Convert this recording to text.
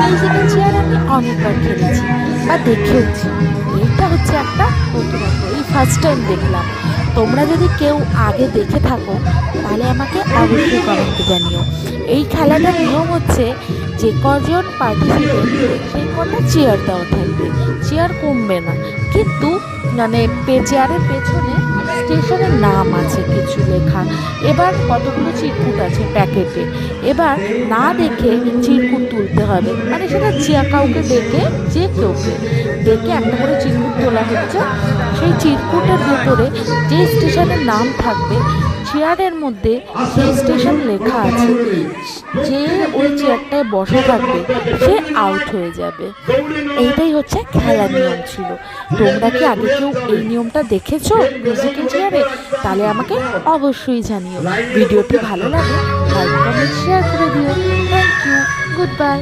Musical chair আমি অনেকবার খেলেছি বা দেখেওছি। এইটা হচ্ছে একটা নতুনত্ব, এই ফার্স্ট টাইম দেখলাম। তোমরা যদি কেউ আগে দেখে থাকো তাহলে আমাকে অবশ্যই কমেন্টে জানিও। এই খেলাটার নিয়ম হচ্ছে যে কজন পার্টিসিপেন্ট সেই কটা চেয়ার দেওয়া থাকবে, চেয়ার কমবে না। কিন্তু মানে চেয়ারের পেছনে স্টেশনের নাম আছে কিছু লেখা। এবার কতগুলো চিরকুট আছে প্যাকেটে, এবার না দেখে চিরকুট তুলতে হবে। মানে সেটা যে কাউকে ডেকে, যে কেউকে ডেকে একটা করে চিরকুট তোলা হচ্ছে। সেই চিরকুটের ভেতরে যে স্টেশনের নাম থাকবে চেয়ারের মধ্যে সেই স্টেশন লেখা আছে, যে ওই চেয়ারটায় বসে থাকবে সে আউট হয়ে যাবে। এইটাই হচ্ছে খেলার নিয়ম ছিল। তোমরা কি আগে কেউ এই নিয়মটা দেখেছো মিউজিক্যাল চেয়ারে? তাহলে আমাকে অবশ্যই জানিও। ভিডিওটি ভালো লাগে লাইক কমেন্ট শেয়ার করে দিও। Thank you, good by.